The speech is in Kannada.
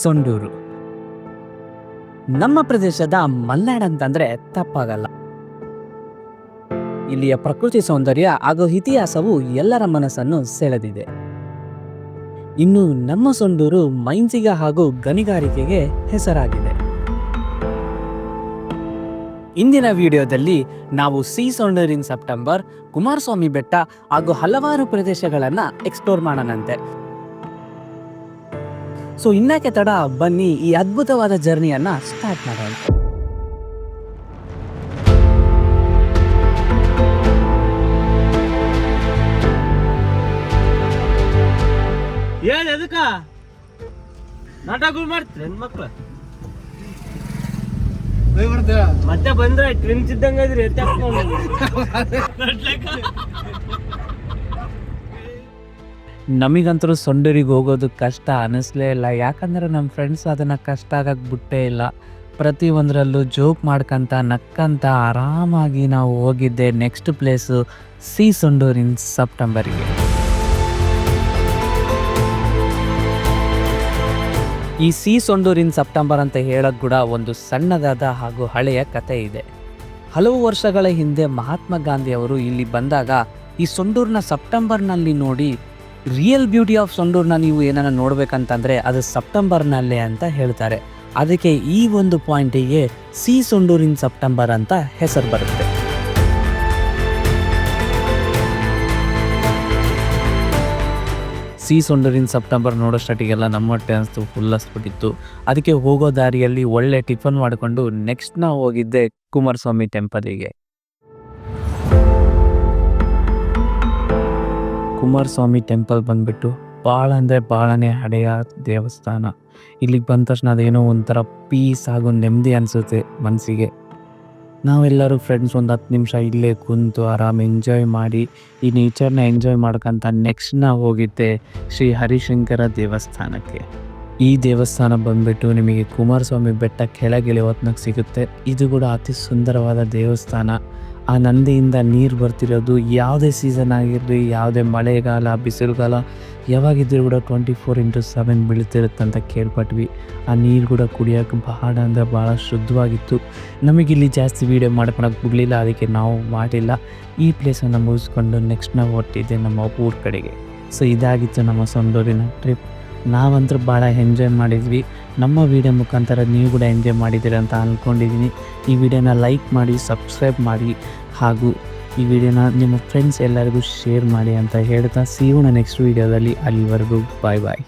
ಸೊಂಡೂರು. ನಮ್ಮ ಪ್ರದೇಶದ ಮಲೆನಾಡು ಅಂತಂದ್ರೆ ತಪ್ಪಾಗಲ್ಲ. ಇಲ್ಲಿಯ ಪ್ರಕೃತಿ ಸೌಂದರ್ಯ ಹಾಗೂ ಇತಿಹಾಸವು ಎಲ್ಲರ ಮನಸ್ಸನ್ನು ಸೆಳೆದಿದೆ. ಇನ್ನು ನಮ್ಮ ಸೊಂಡೂರು ಮೈನ್ಸಿಗ ಹಾಗೂ ಗಣಿಗಾರಿಕೆಗೆ ಹೆಸರಾಗಿದೆ. ಇಂದಿನ ವಿಡಿಯೋದಲ್ಲಿ ನಾವು ಸಿ ಸೊಂಡೂರು ಇನ್ ಸೆಪ್ಟೆಂಬರ್, ಕುಮಾರಸ್ವಾಮಿ ಬೆಟ್ಟ ಹಾಗೂ ಹಲವಾರು ಪ್ರದೇಶಗಳನ್ನ ಎಕ್ಸ್ಪ್ಲೋರ್ ಮಾಡೋಣಂತೆ. ಸೊ ಇನ್ನಕ್ಕೆ ತಡ, ಬನ್ನಿ ಈ ಅದ್ಭುತವಾದ ಜರ್ನಿಯನ್ನ ಸ್ಟಾರ್ಟ್ ಮಾಡೋಣ. ಎದಕ್ಕ ನಾಟಕಗಳು ಮಾಡ್ತೀರ ಮಕ್ಳು? ಮತ್ತೆ ಬಂದ್ರೆ ಟ್ವಿನ್ಸ್ ಇದ್ದಂಗ ಇದ್ರಿ. ನಮಗಂತರೂ ಸೊಂಡೂರಿಗೆ ಹೋಗೋದು ಕಷ್ಟ ಅನ್ನಿಸ್ಲೇ ಇಲ್ಲ. ಯಾಕಂದರೆ ನಮ್ಮ ಫ್ರೆಂಡ್ಸ್ ಅದನ್ನು ಕಷ್ಟ ಆಗಕ್ಕೆ ಬಿಟ್ಟೇ ಇಲ್ಲ. ಪ್ರತಿಯೊಂದರಲ್ಲೂ ಜೋಕ್ ಮಾಡ್ಕೊಂತ ನಕ್ಕಂತ ಆರಾಮಾಗಿ ನಾವು ಹೋಗಿದ್ದೆ. ನೆಕ್ಸ್ಟ್ ಪ್ಲೇಸು ಸಿ ಸೊಂಡೂರು ಇನ್ ಸೆಪ್ಟೆಂಬರಿಗೆ. ಈ ಸಿ ಸೊಂಡೂರು ಇನ್ ಸೆಪ್ಟೆಂಬರ್ ಅಂತ ಹೇಳೋಕೆ ಕೂಡ ಒಂದು ಸಣ್ಣದಾದ ಹಾಗೂ ಹಳೆಯ ಕತೆ ಇದೆ. ಹಲವು ವರ್ಷಗಳ ಹಿಂದೆ ಮಹಾತ್ಮ ಗಾಂಧಿ ಅವರು ಇಲ್ಲಿ ಬಂದಾಗ ಈ ಸೊಂಡೂರಿನ ಸೆಪ್ಟೆಂಬರ್ನಲ್ಲಿ ನೋಡಿ, ರಿಯಲ್ ಬ್ಯೂಟಿ ಆಫ್ ಸೊಂಡೂರನ್ನ ನೀವು ಏನನ್ನ ನೋಡ್ಬೇಕಂತಂದರೆ ಅದು ಸೆಪ್ಟೆಂಬರ್ನಲ್ಲೇ ಅಂತ ಹೇಳ್ತಾರೆ. ಅದಕ್ಕೆ ಈ ಒಂದು ಪಾಯಿಂಟಿಗೆ ಸಿ ಸೊಂಡೂರು ಇನ್ ಸೆಪ್ಟೆಂಬರ್ ಅಂತ ಹೆಸರು ಬರುತ್ತೆ. ಸಿ ಸೊಂಡೂರು ಇನ್ ಸೆಪ್ಟೆಂಬರ್ ನೋಡೋಷ್ಟೊಟ್ಟಿಗೆಲ್ಲ ನಮ್ಮ ಹೊಟ್ಟೆ ಅನಿಸ್ತು, ಫುಲ್ ಹಸ್ಬಿಟ್ಟಿತ್ತು. ಅದಕ್ಕೆ ಹೋಗೋ ದಾರಿಯಲ್ಲಿ ಒಳ್ಳೆ ಟಿಫನ್ ಮಾಡಿಕೊಂಡು ನೆಕ್ಸ್ಟ್ ನಾವು ಹೋಗಿದ್ದೆ ಕುಮಾರಸ್ವಾಮಿ ಟೆಂಪಲಿಗೆ. ಕುಮಾರಸ್ವಾಮಿ ಟೆಂಪಲ್ ಬಂದ್ಬಿಟ್ಟು ಭಾಳ ಅಂದರೆ ಭಾಳನೇ ಹಳೆಯ ದೇವಸ್ಥಾನ. ಇಲ್ಲಿಗೆ ಬಂದ ತಕ್ಷಣ ಅದೇನೋ ಒಂಥರ ಪೀಸ್ ಹಾಗೂ ನೆಮ್ಮದಿ ಅನಿಸುತ್ತೆ ಮನಸ್ಸಿಗೆ. ನಾವೆಲ್ಲರೂ ಫ್ರೆಂಡ್ಸ್ ಒಂದು 10 ನಿಮಿಷ ಇಲ್ಲೇ ಕುಂತು ಆರಾಮ್ ಎಂಜಾಯ್ ಮಾಡಿ ಈ ನೇಚರ್ನ ಎಂಜಾಯ್ ಮಾಡ್ಕೊಂತ ನೆಕ್ಸ್ಟ್ ನಾವು ಹೋಗಿದ್ದೆ ಶ್ರೀ ಹರಿಶಂಕರ ದೇವಸ್ಥಾನಕ್ಕೆ. ಈ ದೇವಸ್ಥಾನ ಬಂದ್ಬಿಟ್ಟು ನಿಮಗೆ ಕುಮಾರಸ್ವಾಮಿ ಬೆಟ್ಟ ಕೆಳಗಿಳಿ ಹೊತ್ನಾಗ ಸಿಗುತ್ತೆ. ಇದು ಕೂಡ ಅತಿ ಸುಂದರವಾದ ದೇವಸ್ಥಾನ. ಆ ನಂದಿಯಿಂದ ನೀರು ಬರ್ತಿರೋದು ಯಾವುದೇ ಸೀಸನ್ ಆಗಿರಲಿ, ಯಾವುದೇ ಮಳೆಗಾಲ ಬಿಸಿಲುಗಾಲ ಯಾವಾಗಿದ್ದರೂ ಕೂಡ 24x7 ಬೀಳ್ತಿರುತ್ತೆ ಅಂತ ಕೇಳ್ಪಟ್ವಿ. ಆ ನೀರು ಕೂಡ ಕುಡಿಯೋಕೆ ಬಹಳ ಅಂದರೆ ಭಾಳ ಶುದ್ಧವಾಗಿತ್ತು. ನಮಗಿಲ್ಲಿ ಜಾಸ್ತಿ ವೀಡಿಯೋ ಮಾಡ್ಕೊಳಕ್ಕೆ ಬಿಡಲಿಲ್ಲ, ಅದಕ್ಕೆ ನಾವು ಮಾಡಿಲ್ಲ. ಈ ಪ್ಲೇಸನ್ನು ಮುಗಿಸ್ಕೊಂಡು ನೆಕ್ಸ್ಟ್ ನಾವು ಹೊಟ್ಟಿದ್ದೆ ನಮ್ಮ ಊರ ಕಡೆಗೆ. ಸೊ ಇದಾಗಿತ್ತು ನಮ್ಮ ಸೊಂಡೂರಿನ ಟ್ರಿಪ್. ನಾವಂತೂ ಭಾಳ ಎಂಜಾಯ್ ಮಾಡಿದ್ವಿ. ನಮ್ಮ ವಿಡಿಯೋ ಮುಖಾಂತರ ನೀವು ಕೂಡ ಎಂಜಾಯ್ ಮಾಡಿದ್ದೀರಿ ಅಂತ ಅಂದ್ಕೊಂಡಿದ್ದೀನಿ. ಈ ವಿಡಿಯೋನ ಲೈಕ್ ಮಾಡಿ, ಸಬ್ಸ್ಕ್ರೈಬ್ ಮಾಡಿ ಹಾಗೂ ಈ ವಿಡಿಯೋನ ನಿಮ್ಮ ಫ್ರೆಂಡ್ಸ್ ಎಲ್ಲರಿಗೂ ಶೇರ್ ಮಾಡಿ ಅಂತ ಹೇಳ್ತಾ, ಸಿ ಯು ನೆಕ್ಸ್ಟ್ ವಿಡಿಯೋದಲ್ಲಿ. ಅಲ್ಲಿವರೆಗೂ ಬಾಯ್ ಬಾಯ್.